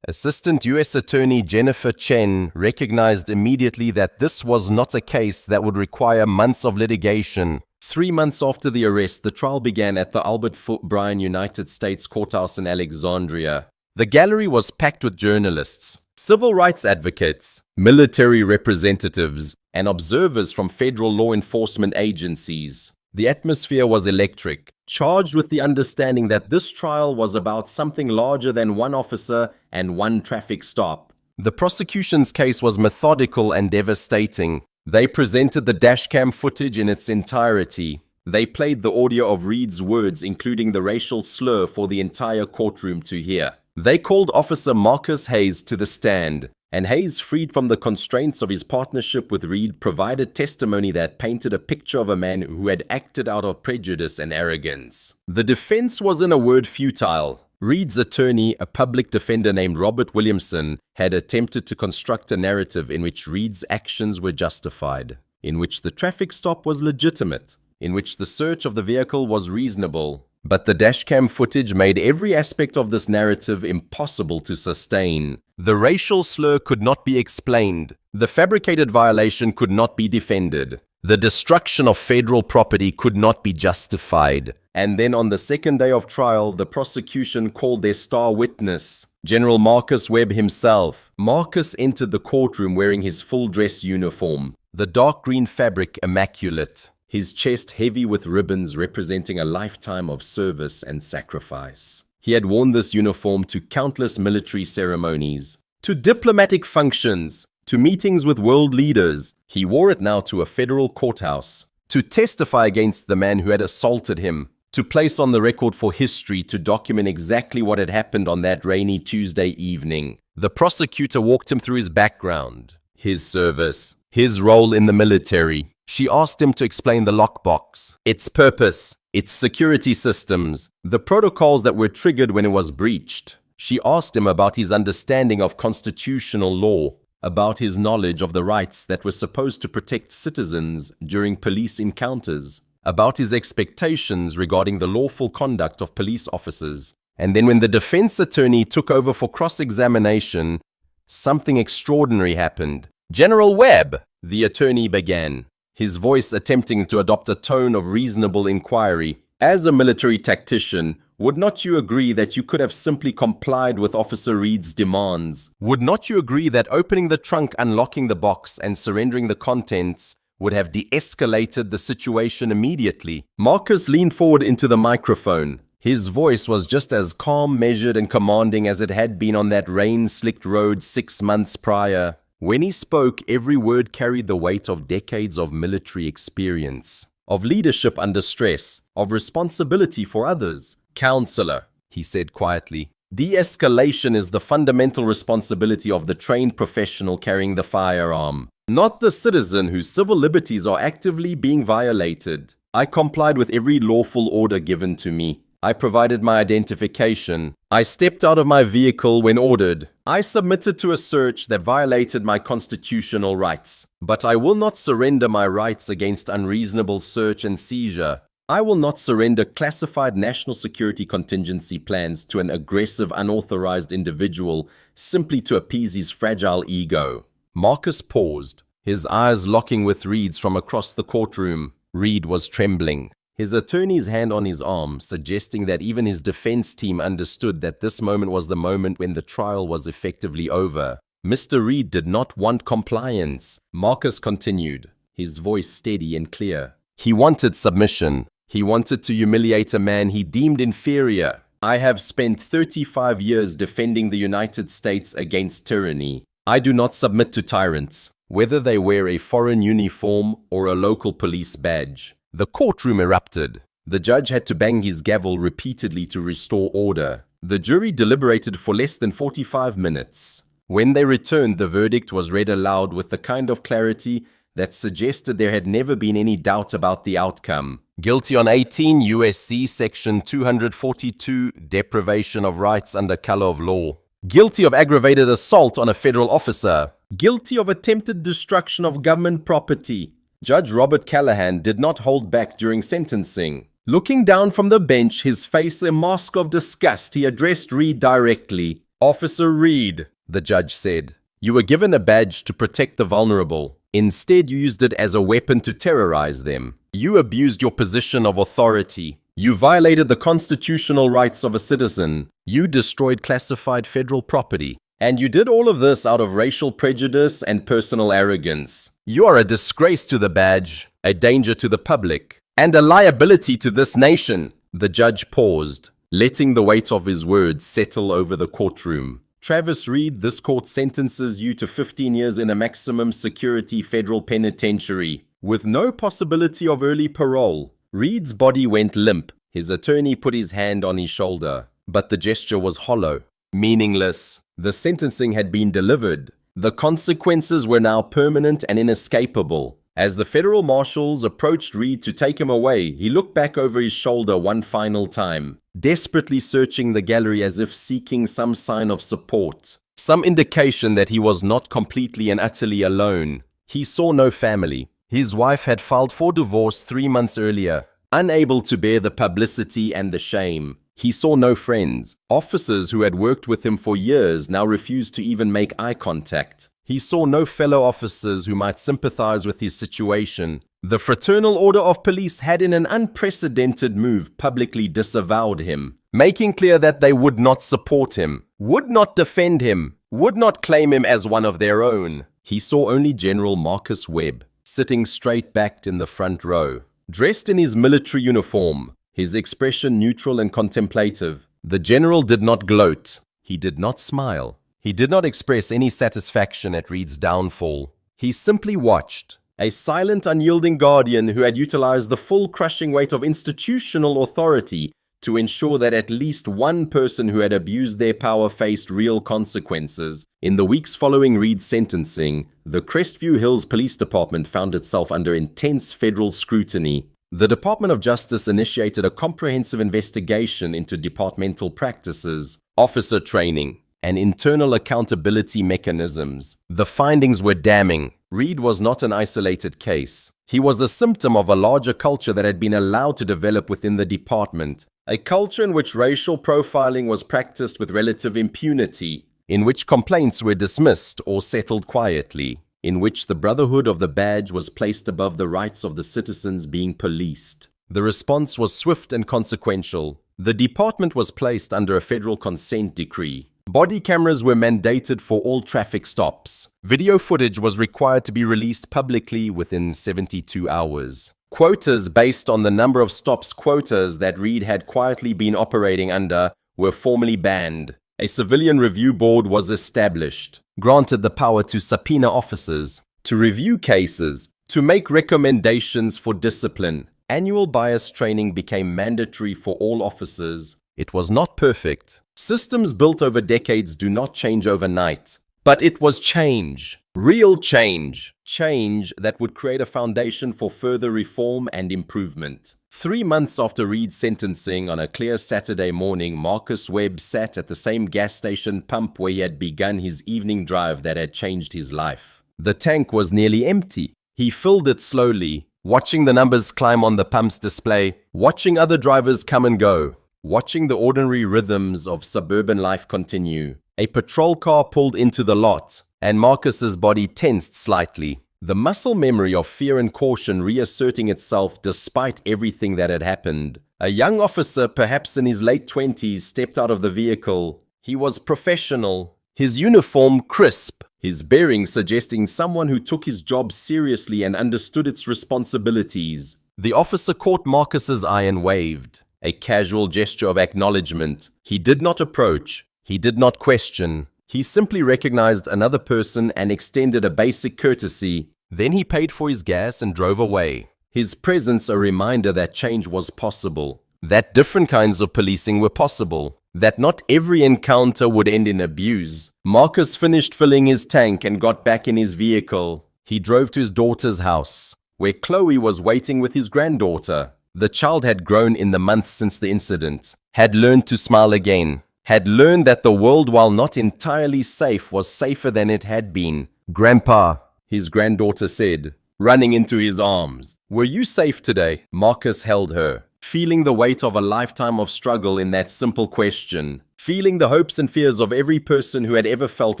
Assistant U.S. Attorney Jennifer Chen, recognized immediately that this was not a case that would require months of litigation. 3 months after the arrest, the trial began at the Albert Foote Bryan United States Courthouse in Alexandria. The gallery was packed with journalists, civil rights advocates, military representatives, and observers from federal law enforcement agencies. The atmosphere was electric, charged with the understanding that this trial was about something larger than one officer and one traffic stop. The prosecution's case was methodical and devastating. They presented the dashcam footage in its entirety. They played the audio of Reed's words, including the racial slur, for the entire courtroom to hear. They called Officer Marcus Hayes to the stand, and Hayes, freed from the constraints of his partnership with Reed, provided testimony that painted a picture of a man who had acted out of prejudice and arrogance. The defense was, in a word, futile. Reed's attorney, a public defender named Robert Williamson, had attempted to construct a narrative in which Reed's actions were justified, in which the traffic stop was legitimate, in which the search of the vehicle was reasonable. But the dashcam footage made every aspect of this narrative impossible to sustain. The racial slur could not be explained. The fabricated violation could not be defended. The destruction of federal property could not be justified. And then on the second day of trial, the prosecution called their star witness, General Marcus Webb himself. Marcus entered the courtroom wearing his full dress uniform, the dark green fabric immaculate, his chest heavy with ribbons representing a lifetime of service and sacrifice. He had worn this uniform to countless military ceremonies, to diplomatic functions, to meetings with world leaders. He wore it now to a federal courthouse, to testify against the man who had assaulted him, to place on the record for history, to document exactly what had happened on that rainy Tuesday evening. The prosecutor walked him through his background, his service, his role in the military. She asked him to explain the lockbox, its purpose, its security systems, the protocols that were triggered when it was breached. She asked him about his understanding of constitutional law, about his knowledge of the rights that were supposed to protect citizens during police encounters, about his expectations regarding the lawful conduct of police officers. And then when the defense attorney took over for cross-examination, something extraordinary happened. "General Webb," the attorney began, his voice attempting to adopt a tone of reasonable inquiry. "As a military tactician, would not you agree that you could have simply complied with Officer Reed's demands? Would not you agree that opening the trunk, unlocking the box, and surrendering the contents would have de-escalated the situation immediately?" Marcus leaned forward into the microphone. His voice was just as calm, measured, and commanding as it had been on that rain-slicked road 6 months prior. When he spoke, every word carried the weight of decades of military experience, of leadership under stress, of responsibility for others. "Counselor," he said quietly, "de-escalation is the fundamental responsibility of the trained professional carrying the firearm, not the citizen whose civil liberties are actively being violated. I complied with every lawful order given to me. I provided my identification. I stepped out of my vehicle when ordered. I submitted to a search that violated my constitutional rights. But I will not surrender my rights against unreasonable search and seizure. I will not surrender classified national security contingency plans to an aggressive, unauthorized individual simply to appease his fragile ego." Marcus paused, his eyes locking with Reed's from across the courtroom. Reed was trembling, his attorney's hand on his arm, suggesting that even his defense team understood that this moment was the moment when the trial was effectively over. Mr. Reed did not want compliance, Marcus continued, his voice steady and clear. He wanted submission. He wanted to humiliate a man he deemed inferior. "I have spent 35 years defending the United States against tyranny. I do not submit to tyrants, whether they wear a foreign uniform or a local police badge." The courtroom erupted. The judge had to bang his gavel repeatedly to restore order. The jury deliberated for less than 45 minutes. When they returned, the verdict was read aloud with the kind of clarity that suggested there had never been any doubt about the outcome. Guilty on 18 U.S.C. Section 242, deprivation of rights under color of law. Guilty of aggravated assault on a federal officer. Guilty of attempted destruction of government property. Judge Robert Callahan did not hold back during sentencing. Looking down from the bench, his face a mask of disgust, he addressed Reed directly. "Officer Reed," the judge said, "you were given a badge to protect the vulnerable. Instead, you used it as a weapon to terrorize them. You abused your position of authority. You violated the constitutional rights of a citizen. You destroyed classified federal property. And you did all of this out of racial prejudice and personal arrogance. You are a disgrace to the badge, a danger to the public, and a liability to this nation." The judge paused, letting the weight of his words settle over the courtroom. "Travis Reed, this court sentences you to 15 years in a maximum security federal penitentiary, with no possibility of early parole." Reed's body went limp. His attorney put his hand on his shoulder, but the gesture was hollow, meaningless. The sentencing had been delivered. The consequences were now permanent and inescapable. As the federal marshals approached Reed to take him away, he looked back over his shoulder one final time, desperately searching the gallery as if seeking some sign of support, some indication that he was not completely and utterly alone. He saw no family. His wife had filed for divorce 3 months earlier, unable to bear the publicity and the shame. He saw no friends. Officers who had worked with him for years now refused to even make eye contact. He saw no fellow officers who might sympathize with his situation. The Fraternal Order of Police had in an unprecedented move publicly disavowed him, making clear that they would not support him, would not defend him, would not claim him as one of their own. He saw only General Marcus Webb, sitting straight-backed in the front row, dressed in his military uniform, his expression neutral and contemplative. The general did not gloat. He did not smile. He did not express any satisfaction at Reed's downfall. He simply watched, a silent, unyielding guardian who had utilized the full crushing weight of institutional authority to ensure that at least one person who had abused their power faced real consequences. In the weeks following Reed's sentencing, the Crestview Hills Police Department found itself under intense federal scrutiny. The Department of Justice initiated a comprehensive investigation into departmental practices, officer training, and internal accountability mechanisms. The findings were damning. Reed was not an isolated case. He was a symptom of a larger culture that had been allowed to develop within the department, a culture in which racial profiling was practiced with relative impunity, in which complaints were dismissed or settled quietly, in which the brotherhood of the badge was placed above the rights of the citizens being policed. The response was swift and consequential. The department was placed under a federal consent decree. Body cameras were mandated for all traffic stops. Video footage was required to be released publicly within 72 hours. Quotas based on the number of stops quotas that Reed had quietly been operating under were formally banned. A civilian review board was established, granted the power to subpoena officers, to review cases, to make recommendations for discipline. Annual bias training became mandatory for all officers. It was not perfect. Systems built over decades do not change overnight. But it was change. Real change. Change that would create a foundation for further reform and improvement. 3 months after Reed's sentencing, on a clear Saturday morning, Marcus Webb sat at the same gas station pump where he had begun his evening drive that had changed his life. The tank was nearly empty. He filled it slowly, watching the numbers climb on the pump's display, watching other drivers come and go, watching the ordinary rhythms of suburban life continue. A patrol car pulled into the lot, and Marcus's body tensed slightly, the muscle memory of fear and caution reasserting itself despite everything that had happened. A young officer, perhaps in his late 20s, stepped out of the vehicle. He was professional, his uniform crisp, his bearing suggesting someone who took his job seriously and understood its responsibilities. The officer caught Marcus's eye and waved, a casual gesture of acknowledgement. He did not approach. He did not question. He simply recognized another person and extended a basic courtesy. Then he paid for his gas and drove away. His presence a reminder that change was possible, that different kinds of policing were possible, that not every encounter would end in abuse. Marcus finished filling his tank and got back in his vehicle. He drove to his daughter's house, where Chloe was waiting with his granddaughter. The child had grown in the months since the incident, had learned to smile again, had learned that the world, while not entirely safe, was safer than it had been. "Grandpa," his granddaughter said, running into his arms. "Were you safe today?" Marcus held her, feeling the weight of a lifetime of struggle in that simple question, feeling the hopes and fears of every person who had ever felt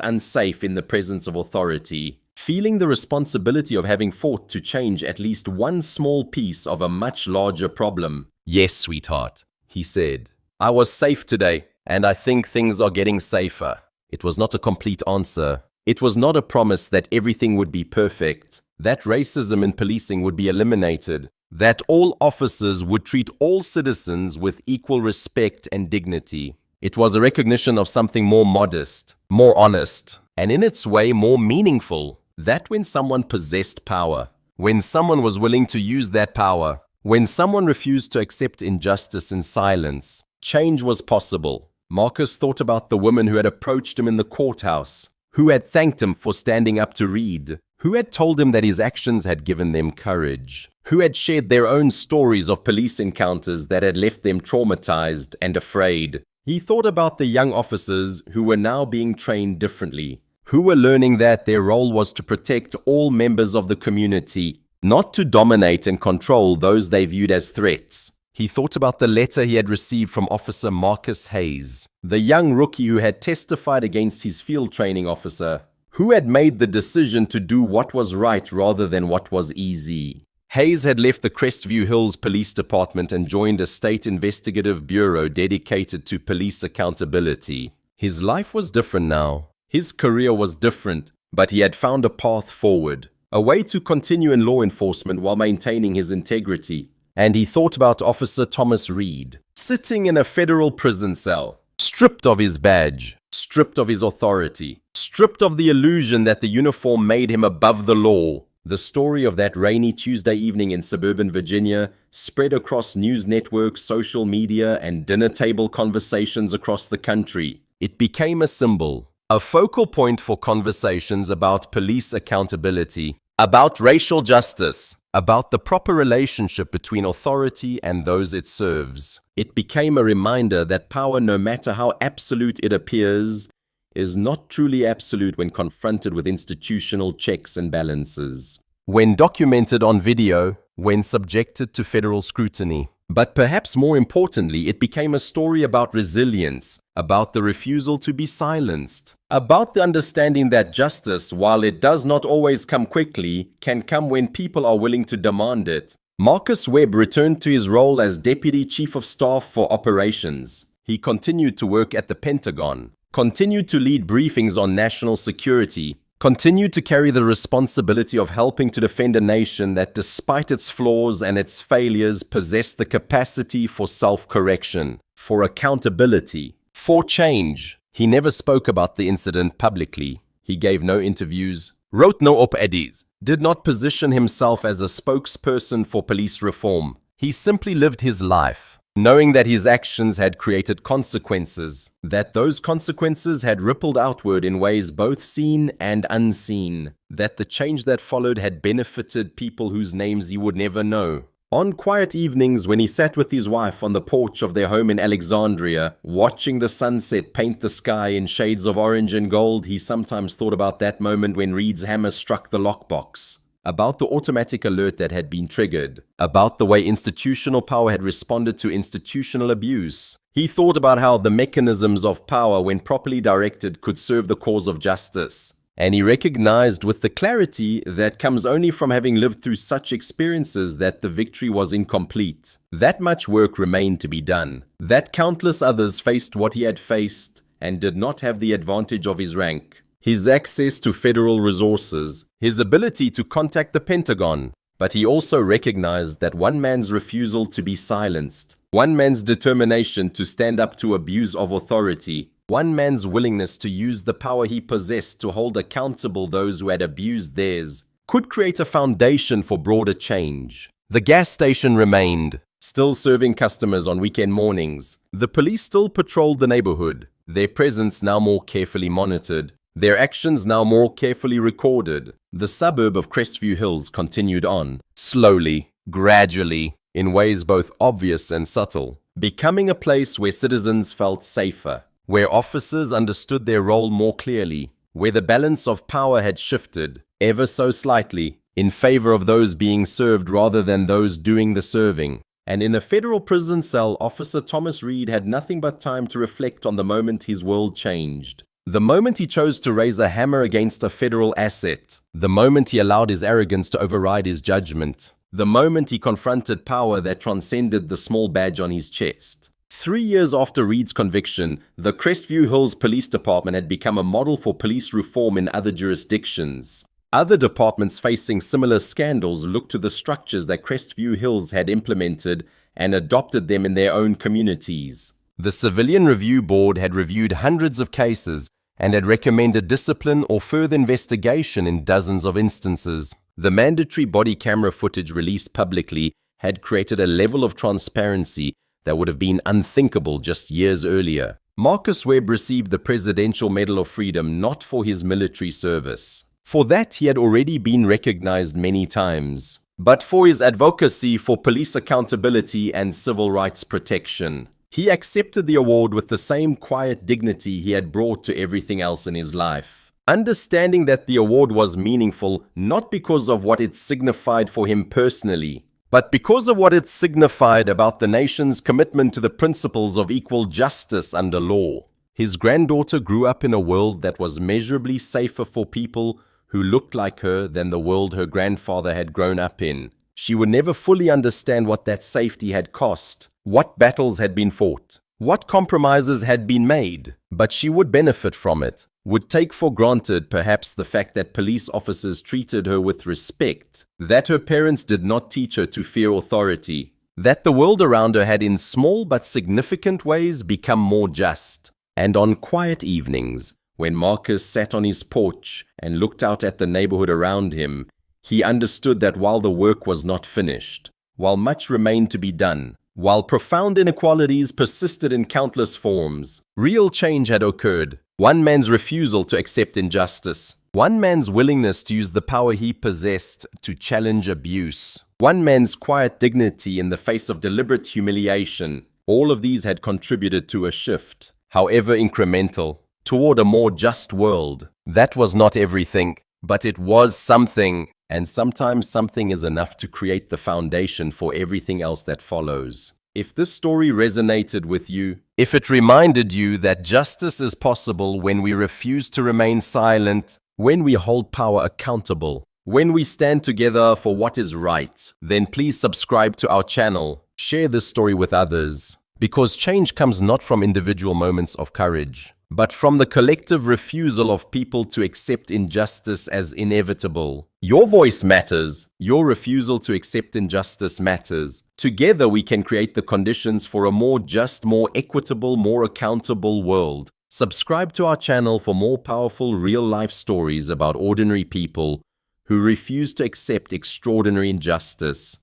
unsafe in the presence of authority, feeling the responsibility of having fought to change at least one small piece of a much larger problem. "Yes, sweetheart," he said. "I was safe today, and I think things are getting safer." It was not a complete answer. It was not a promise that everything would be perfect, that racism in policing would be eliminated, that all officers would treat all citizens with equal respect and dignity. It was a recognition of something more modest, more honest, and in its way more meaningful. That when someone possessed power, when someone was willing to use that power, when someone refused to accept injustice in silence, change was possible. Marcus thought about the women who had approached him in the courthouse, who had thanked him for standing up to read, who had told him that his actions had given them courage, who had shared their own stories of police encounters that had left them traumatized and afraid. He thought about the young officers who were now being trained differently, who were learning that their role was to protect all members of the community, not to dominate and control those they viewed as threats. He thought about the letter he had received from Officer Marcus Hayes, the young rookie who had testified against his field training officer, who had made the decision to do what was right rather than what was easy. Hayes had left the Crestview Hills Police Department and joined a state investigative bureau dedicated to police accountability. His life was different now. His career was different, but he had found a path forward, a way to continue in law enforcement while maintaining his integrity. And he thought about Officer Thomas Reed, sitting in a federal prison cell, stripped of his badge, stripped of his authority, stripped of the illusion that the uniform made him above the law. The story of that rainy Tuesday evening in suburban Virginia spread across news networks, social media, and dinner table conversations across the country. It became a symbol, a focal point for conversations about police accountability, about racial justice, about the proper relationship between authority and those it serves. It became a reminder that power, no matter how absolute it appears, is not truly absolute when confronted with institutional checks and balances, when documented on video, when subjected to federal scrutiny. But perhaps more importantly, it became a story about resilience, about the refusal to be silenced, about the understanding that justice, while it does not always come quickly, can come when people are willing to demand it. Marcus Webb returned to his role as Deputy Chief of Staff for Operations. He continued to work at the Pentagon, continued to lead briefings on national security, continued to carry the responsibility of helping to defend a nation that, despite its flaws and its failures, possessed the capacity for self-correction, for accountability, for change. He never spoke about the incident publicly. He gave no interviews, wrote no op-eds, did not position himself as a spokesperson for police reform. He simply lived his life, knowing that his actions had created consequences, that those consequences had rippled outward in ways both seen and unseen, that the change that followed had benefited people whose names he would never know. On quiet evenings when he sat with his wife on the porch of their home in Alexandria, watching the sunset paint the sky in shades of orange and gold, he sometimes thought about that moment when Reed's hammer struck the lockbox, about the automatic alert that had been triggered, about the way institutional power had responded to institutional abuse. He thought about how the mechanisms of power, when properly directed, could serve the cause of justice. And he recognized with the clarity that comes only from having lived through such experiences that the victory was incomplete. That much work remained to be done, that countless others faced what he had faced and did not have the advantage of his rank, his access to federal resources, his ability to contact the Pentagon. But he also recognized that one man's refusal to be silenced, one man's determination to stand up to abuse of authority, one man's willingness to use the power he possessed to hold accountable those who had abused theirs, could create a foundation for broader change. The gas station remained, still serving customers on weekend mornings. The police still patrolled the neighborhood, their presence now more carefully monitored, their actions now more carefully recorded. The suburb of Crestview Hills continued on, slowly, gradually, in ways both obvious and subtle, becoming a place where citizens felt safer, where officers understood their role more clearly, where the balance of power had shifted, ever so slightly, in favor of those being served rather than those doing the serving. And in a federal prison cell, Officer Thomas Reed had nothing but time to reflect on the moment his world changed. The moment he chose to raise a hammer against a federal asset. The moment he allowed his arrogance to override his judgment. The moment he confronted power that transcended the small badge on his chest. 3 years after Reed's conviction, the Crestview Hills Police Department had become a model for police reform in other jurisdictions. Other departments facing similar scandals looked to the structures that Crestview Hills had implemented and adopted them in their own communities. The Civilian Review Board had reviewed hundreds of cases and had recommended discipline or further investigation in dozens of instances. The mandatory body camera footage released publicly had created a level of transparency that would have been unthinkable just years earlier. Marcus Webb received the Presidential Medal of Freedom not for his military service. For that, he had already been recognized many times, but for his advocacy for police accountability and civil rights protection. He accepted the award with the same quiet dignity he had brought to everything else in his life, understanding that the award was meaningful not because of what it signified for him personally, but because of what it signified about the nation's commitment to the principles of equal justice under law. His granddaughter grew up in a world that was measurably safer for people who looked like her than the world her grandfather had grown up in. She would never fully understand what that safety had cost, what battles had been fought, what compromises had been made, but she would benefit from it, would take for granted perhaps the fact that police officers treated her with respect, that her parents did not teach her to fear authority, that the world around her had in small but significant ways become more just. And on quiet evenings, when Marcus sat on his porch and looked out at the neighborhood around him, he understood that while the work was not finished, while much remained to be done, while profound inequalities persisted in countless forms, real change had occurred. One man's refusal to accept injustice, one man's willingness to use the power he possessed to challenge abuse, one man's quiet dignity in the face of deliberate humiliation. All of these had contributed to a shift, however incremental, toward a more just world. That was not everything, but it was something. And sometimes something is enough to create the foundation for everything else that follows. If this story resonated with you, if it reminded you that justice is possible when we refuse to remain silent, when we hold power accountable, when we stand together for what is right, then please subscribe to our channel. Share this story with others. Because change comes not from individual moments of courage, but from the collective refusal of people to accept injustice as inevitable. Your voice matters. Your refusal to accept injustice matters. Together we can create the conditions for a more just, more equitable, more accountable world. Subscribe to our channel for more powerful real-life stories about ordinary people who refuse to accept extraordinary injustice.